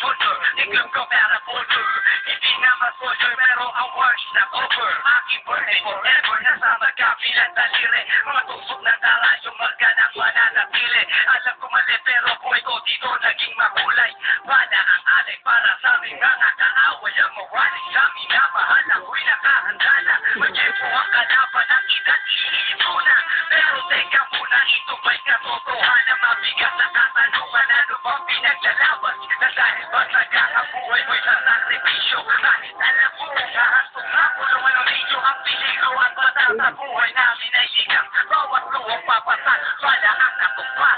shoulder. Iglap ko para folder. Hindi nga ma-soldier pero ang words na over. Aking birthday forever. Nasama kapilan daliri. Mga tusok na talayong magkanang mananatili. Alam ko mali pero kung ikaw dito naging makulay. Wala ang alay para sa aming mga kaaway. Ang mawaling sa amin na mahal ako'y nakahanda na. Mag-epo ang kalaban ng edad iito na. Pero teka muna, ito ba'y katotohanan? Mabigat na katanungan, ano bang pinaglalaban? Na dahil ba nagkakabuhay mo'y sa sakripisyo? Kahit alam mo, kahantong na kulungan ng ninyo ang peligro at bata buhay namin ay sigang bawat luwang papasan. Wala ang natupa.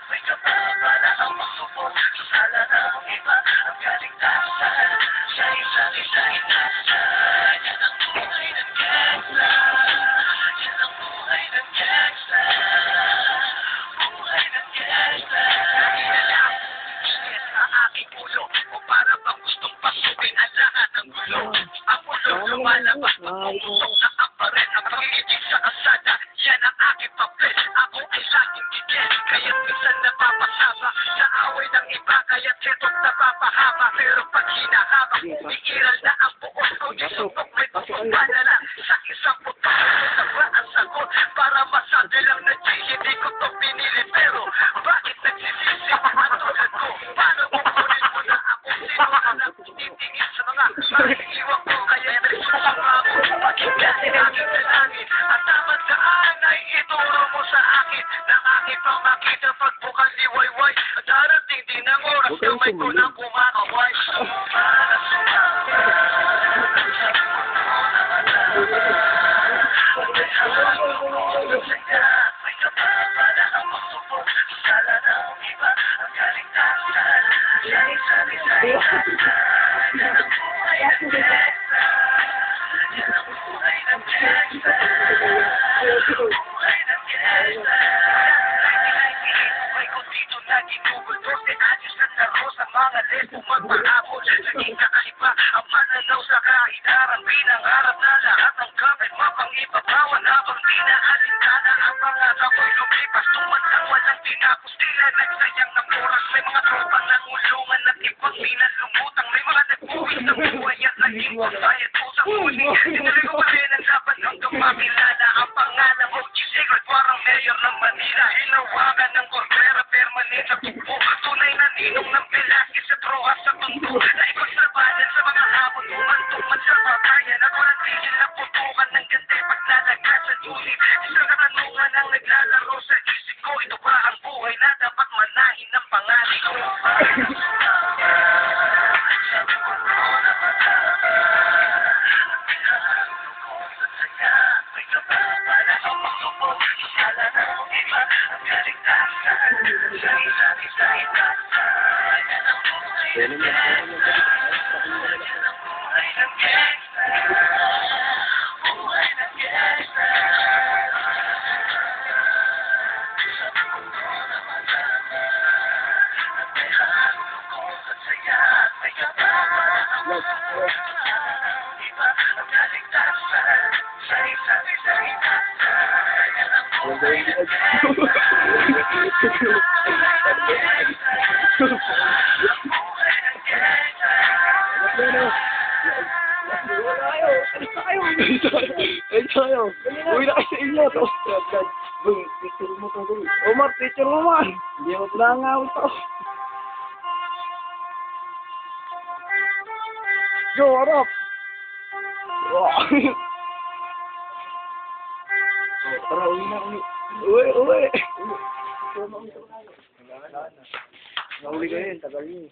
May kapapala ang magsubok sa sala ng iba ang kaligtasan sa isa't isa inasan. Yan ang buhay ng gangsta. Yan ang buhay ng gangsta. Buhay ng gangsta. Inalang init sa aking ulo o para bang gustong pasukin ang lahat ng gulo. Ang ulo lumalabas pagpumusok na ang pared ang pangigig sa kasada. Yan ang aking papel. Ako ay laging gigil. Kaya't minsan napapasama sa away ng iba. Kaya't sito't napapahama. Pero pag hinahama, iiral na ang buos ko. Isutok may pupapala lang sa isang putok. Sabra ang sagot para masabi lang na G. Hindi ko to pinili pero bakit nagsisisi ang tulad ko? Paano mo kunin mo na ako? Sino ka na titingin sa mga iwan ko? Kaya nagsusang ako. Pakinggan aking dalangin. At tamad saan ay ituro mo sa akin ng aking pamakita pagbukan liwayway. At darating din ang oras kamay ko nang kumakaway. May kapapala ang magsubok sa sala ng iba ang kaligtasan sa isa't isa inasan. Yan ang buhay ng gangsta. Yan ang buhay ng gangsta. Buhay ng gangsta. Buhay ko dito naging Google 12 anyos na laro sa mga leso magpahabol. Naging kakaiba ang mananaw sa kahidaran. Pinangarap na lahat ng kapit mapangibabawan habang di na alintana ang mga kapoy lumipas. Tumandang walang tinapos tila nagsayang ng oras. May mga tropang nangulungan at ibang minalumutang. May mga nagbuwis ng buhay at naging bayad po sa huli. Tinuloy ko pa rin ang laban hanggang makilala ang pangalan OG Secret. Parang mayor ng Manila. Hinawakan ng Cordera permanent sa tukbo. Tunay na ninong ng Velasquez sa Troas sa Tondo. Naipagtrabalan sa mga habon. Tumantong man sa patayan. At walang tigil na putukan ng ganda paglalagas sa Juli. Isang katanungan ang naglalaro sa isip ko. Ito ba ang buhay na dapat manahin ng pangalan ko? May kapapala ang magsubok sa sala ng iba ang kaligtasan sa isa't isa inasan. Yan ang buhay ng gangsta. Yan ang buhay ng gangsta. Buhay ng gangsta. Sa mundo na madami at may halong at saya at may kapapala ang magsubok sa sala ng iba ang kaligtasan sa isa't isa inasan. Yan ang buhay ng gangsta. Ay, tayo. Uwi na kasi inyo. Tapos, boy, picture mo to, boy. Omar, picture mo, man. Hindi mo pinangaw ito. Go, harap. Tara, uwi na, uwi. Uwi. Nahuli kayo, tagal yun.